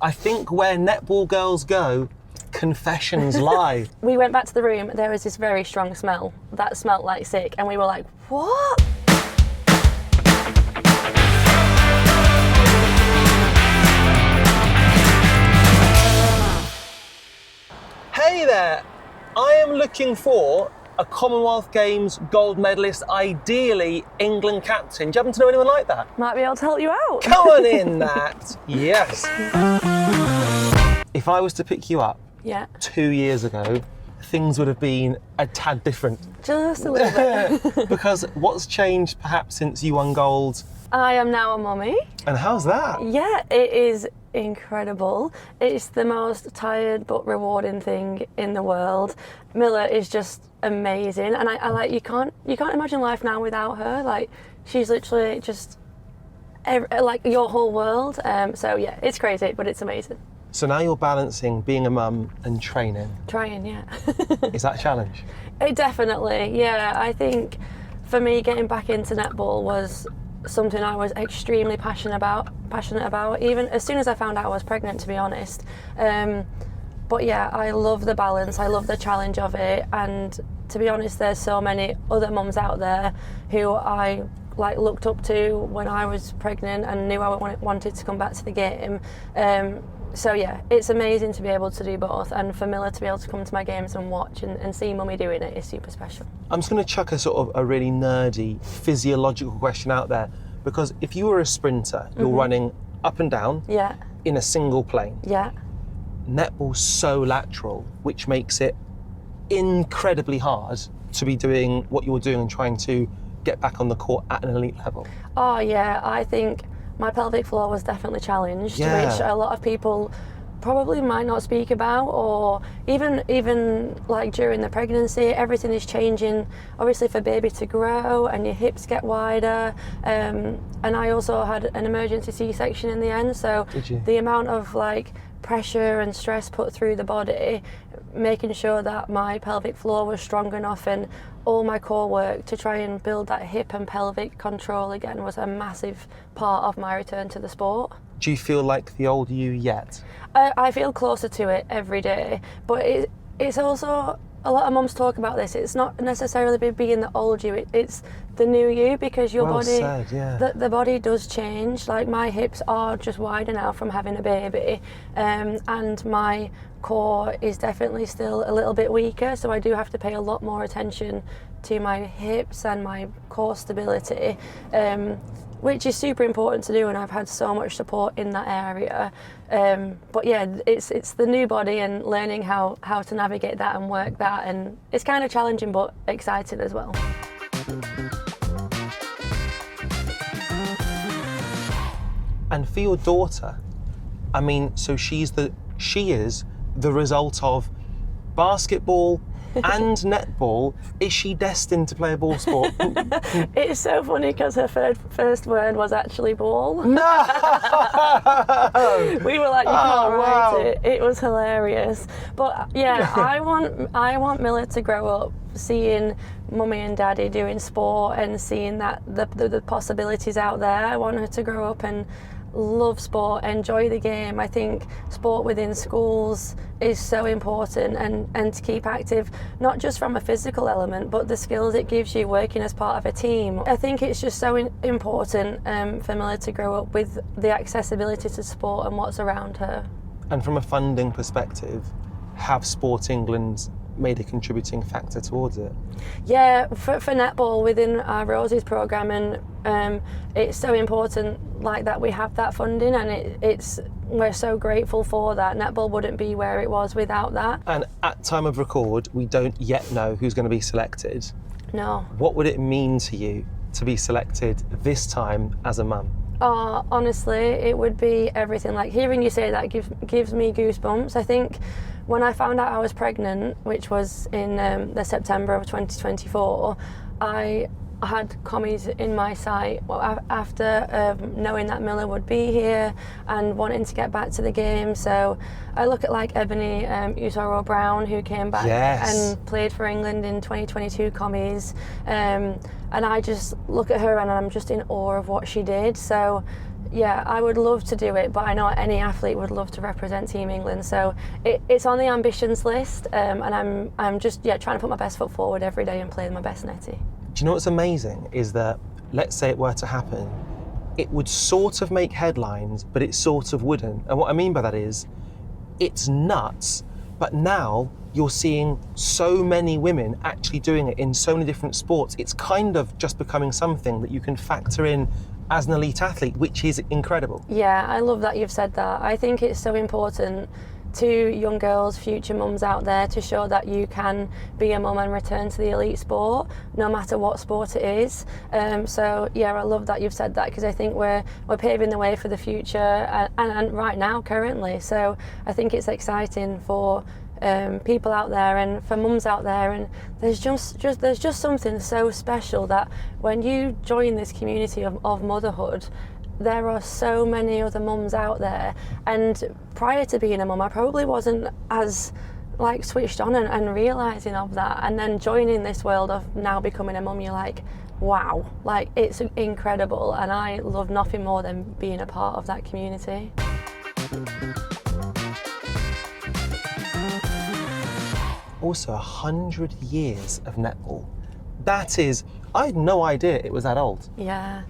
I think where netball girls go, confessions lie. We went back to the room, there was this very strong smell that smelled like sick, and we were like, what? Hey there, I am looking for a Commonwealth Games gold medalist, ideally England captain. Do you happen to know anyone like that? Might be able to help you out. Come on in, Nat. Yes. If I was to pick you up 2 years ago, things would have been a tad different. Just a little bit. Because what's changed perhaps since you won gold? I am now a mummy. And how's that? Yeah, it is incredible. It's the most tired but rewarding thing in the world. Miller is just amazing, and I like, you can't imagine life now without her. Like, she's literally just like your whole world. So yeah, it's crazy, but it's amazing. So now you're balancing being a mum and training. Trying, yeah. Is that a challenge? It definitely, yeah. I think for me, getting back into netball was something I was extremely passionate about, even as soon as I found out I was pregnant, to be honest. But yeah, I love the balance, I love the challenge of it, and to be honest, there's so many other mums out there who I looked up to when I was pregnant and knew I wanted to come back to the game. So yeah, it's amazing to be able to do both, and for Miller to be able to come to my games and watch and see mummy doing it is super special. I'm just going to chuck a sort of a really nerdy physiological question out there, because if you were a sprinter, you're running up and down in a single plane. Yeah. Netball's so lateral, which makes it incredibly hard to be doing what you're doing and trying to get back on the court at an elite level. Oh yeah, I think my pelvic floor was definitely challenged, which a lot of people probably might not speak about, or even like during the pregnancy, everything is changing, obviously, for baby to grow and your hips get wider. And I also had an emergency C-section in the end, so the amount of like pressure and stress put through the body, making sure that my pelvic floor was strong enough, and all my core work to try and build that hip and pelvic control again was a massive part of my return to the sport. Do you feel like the old you yet? I feel closer to it every day, but it's also, a lot of mums talk about this, it's not necessarily being the old you, it's the new you, because your body, the body does change. Like, my hips are just wider now from having a baby, and my core is definitely still a little bit weaker, so I do have to pay a lot more attention to my hips and my core stability, which is super important to do, and I've had so much support in that area. But yeah, it's the new body and learning how to navigate that and work that, and it's kind of challenging but exciting as well. And for your daughter, I mean, so she is the result of basketball and netball. Is she destined to play a ball sport? It's so funny because her first word was actually ball. No! We were like, you can't write it. It was hilarious. But yeah, I want Miller to grow up seeing mummy and daddy doing sport and seeing that the possibilities out there. I want her to grow up and love sport, enjoy the game. I think sport within schools is so important, and to keep active, not just from a physical element, but the skills it gives you working as part of a team. I think it's just so important for Miller to grow up with the accessibility to sport and what's around her. And from a funding perspective, have Sport England made a contributing factor towards it? Yeah, for netball within our Rosie's programme, and it's so important like that we have that funding, and we're so grateful for that. Netball wouldn't be where it was without that. And at time of record, we don't yet know who's going to be selected. No. What would it mean to you to be selected this time as a mum? Oh, honestly, it would be everything. Like, hearing you say that gives me goosebumps. I think when I found out I was pregnant, which was in the September of 2024, I had commies in my sight after knowing that Miller would be here and wanting to get back to the game. So I look at like Ebony Usoro-Brown, who came back and played for England in 2022 commies, and I just look at her and I'm just in awe of what she did. So yeah, I would love to do it, but I know any athlete would love to represent Team England. So it's on the ambitions list, and I'm just trying to put my best foot forward every day and play my best netty. Do you know what's amazing is that, let's say it were to happen, it would sort of make headlines, but it sort of wouldn't. And what I mean by that is, it's nuts, but now you're seeing so many women actually doing it in so many different sports. It's kind of just becoming something that you can factor in as an elite athlete, which is incredible. Yeah, I love that you've said that. I think it's so important to young girls, future mums out there, to show that you can be a mum and return to the elite sport, no matter what sport it is. So yeah, I love that you've said that, because I think we're paving the way for the future, and right now, currently. So I think it's exciting for people out there and for mums out there, and there's just something so special that when you join this community of motherhood, there are so many other mums out there. And prior to being a mum, I probably wasn't as like switched on and realising of that, and then joining this world of now becoming a mum, you're like, wow, like it's incredible, and I love nothing more than being a part of that community. Also, 100 years of netball. That is, I had no idea it was that old. Yeah.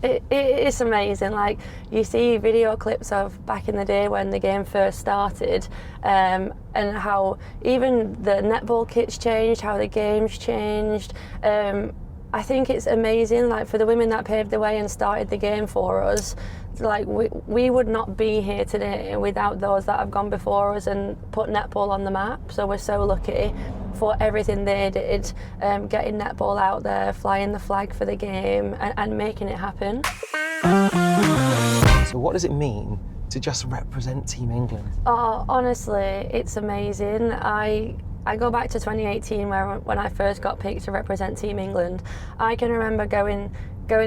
It's amazing. Like, you see video clips of back in the day when the game first started, and how even the netball kits changed, how the games changed. I think it's amazing, like, for the women that paved the way and started the game for us. Like, we would not be here today without those that have gone before us and put netball on the map. So we're so lucky for everything they did, getting netball out there, flying the flag for the game, and making it happen. So what does it mean to just represent Team England? Oh, honestly, it's amazing. I go back to 2018 when I first got picked to represent Team England. I can remember going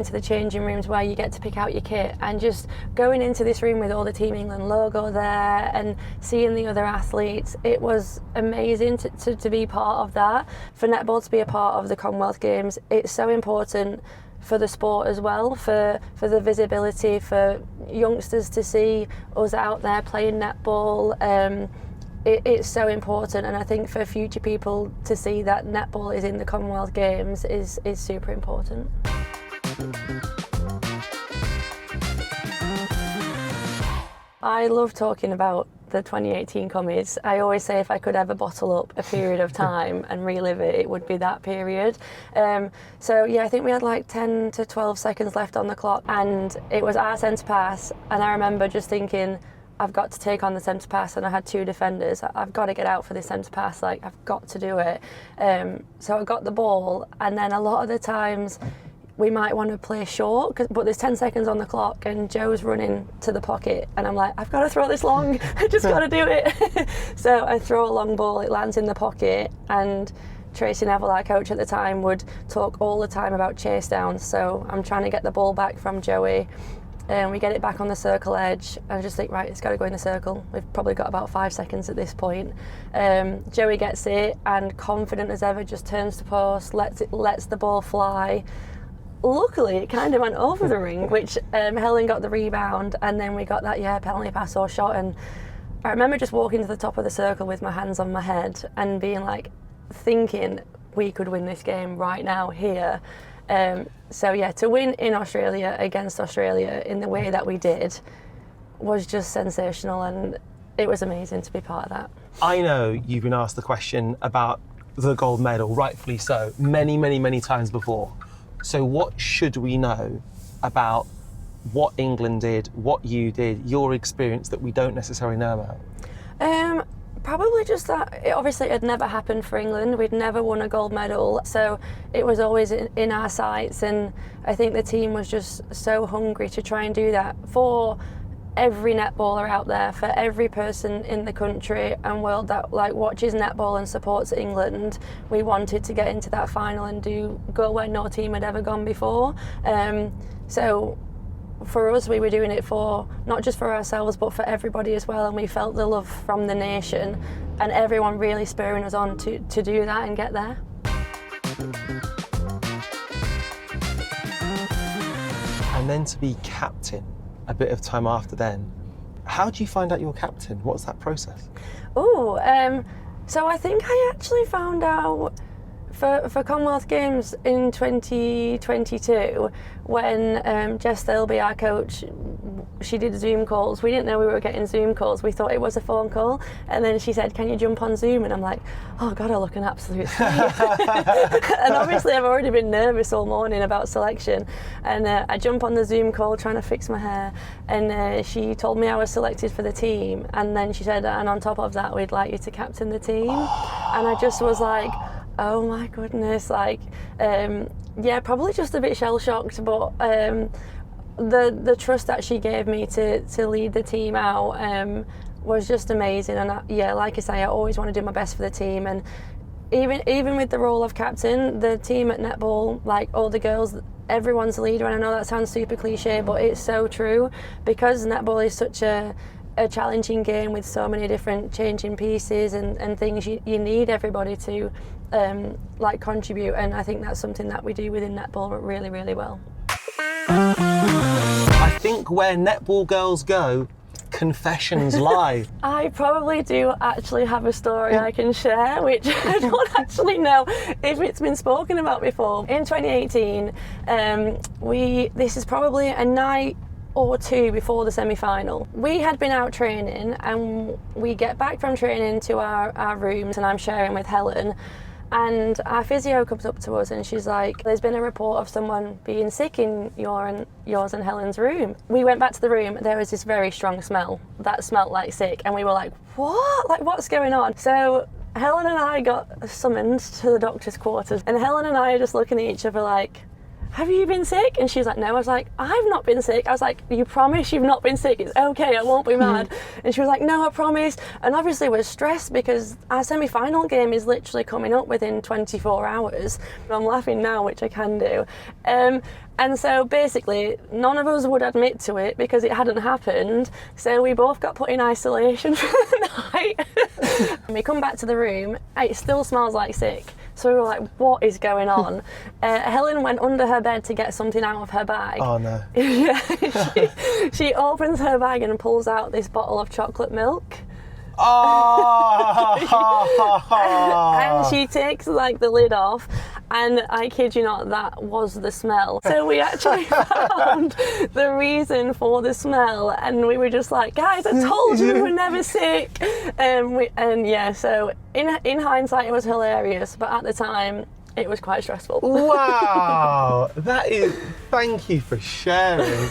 to the changing rooms where you get to pick out your kit, and just going into this room with all the Team England logo there and seeing the other athletes. It was amazing to be part of that. For netball to be a part of the Commonwealth Games, it's so important for the sport as well, for the visibility, for youngsters to see us out there playing netball. It's so important, and I think for future people to see that netball is in the Commonwealth Games is super important. I love talking about the 2018 commies. I always say if I could ever bottle up a period of time and relive it, it would be that period. So yeah, I think we had like 10 to 12 seconds left on the clock, and it was our centre pass, and I remember just thinking, I've got to take on the centre pass, and I had two defenders. I've got to get out for this centre pass, like I've got to do it. So I got the ball, and then a lot of the times we might want to play short, but there's 10 seconds on the clock and Joe's running to the pocket, and I'm like, I've got to throw this long, I just got to do it. So I throw a long ball, it lands in the pocket, and Tracy Neville, our coach at the time, would talk all the time about chase downs. So I'm trying to get the ball back from Joey, and we get it back on the circle edge. I just think, right, it's got to go in the circle. We've probably got about 5 seconds at this point. Joey gets it, and confident as ever, just turns to post, lets the ball fly. Luckily, it kind of went over the ring, which Helen got the rebound, and then we got that penalty pass or shot. And I remember just walking to the top of the circle with my hands on my head and being like, thinking we could win this game right now here. So yeah, to win in Australia against Australia in the way that we did was just sensational, and it was amazing to be part of that. I know you've been asked the question about the gold medal, rightfully so, many, many, many times before. So what should we know about what England did, what you did, your experience that we don't necessarily know about? Probably just that it obviously had never happened for England. We'd never won a gold medal, so it was always in our sights, and I think the team was just so hungry to try and do that for every netballer out there, for every person in the country and world that like watches netball and supports England. We wanted to get into that final and go where no team had ever gone before. So for us, we were doing it for not just for ourselves but for everybody as well, and we felt the love from the nation and everyone really spurring us on to do that and get there. And then to be captain a bit of time after then. How do you find out you're captain? What's that process? So I think I actually found out for Commonwealth Games in 2022 when Jess Thirlby, our coach, she did Zoom calls. We didn't know we were getting Zoom calls. We thought it was a phone call, and then she said, "Can you jump on Zoom?" And I'm like, "Oh God, I look an absolute idiot." And obviously I've already been nervous all morning about selection, and I jump on the Zoom call trying to fix my hair, and she told me I was selected for the team, and then she said, "And on top of that, we'd like you to captain the team." And I just was like, oh my goodness, like, yeah, probably just a bit shell-shocked, but the trust that she gave me to lead the team out was just amazing. And yeah, like I say, I always want to do my best for the team, and even with the role of captain, the team at netball, like all the girls, everyone's a leader. And I know that sounds super cliche, but it's so true, because netball is such a challenging game with so many different changing pieces and things. You need everybody to like contribute, and I think that's something that we do within netball really, really well. I think where netball girls go, confessions lie. I probably do actually have a story I can share, which I don't actually know if it's been spoken about before. In 2018, this is probably a night or two before the semi-final. We had been out training, and we get back from training to our rooms, and I'm sharing with Helen, and our physio comes up to us and she's like, "There's been a report of someone being sick in yours and Helen's room." We went back to the room, there was this very strong smell that smelled like sick, and we were like, what? Like, what's going on? So Helen and I got summoned to the doctor's quarters, and Helen and I are just looking at each other like, "Have you been sick?" And she's like, "No." I was like, "I've not been sick." I was like, "You promise you've not been sick? It's okay, I won't be mad." And she was like, "No, I promise." And obviously we're stressed because our semi-final game is literally coming up within 24 hours. I'm laughing now, which I can do. And so basically none of us would admit to it because it hadn't happened. So we both got put in isolation for the night. And we come back to the room, it still smells like sick. So we were like, what is going on? Helen went under her bed to get something out of her bag. Oh no. Yeah, she opens her bag and pulls out this bottle of chocolate milk. Oh! And she takes like the lid off, and I kid you not, that was the smell. So we actually found the reason for the smell, and we were just like, "Guys, I told you we were never sick." And yeah, so in hindsight it was hilarious, but at the time it was quite stressful. Wow, that is, thank you for sharing.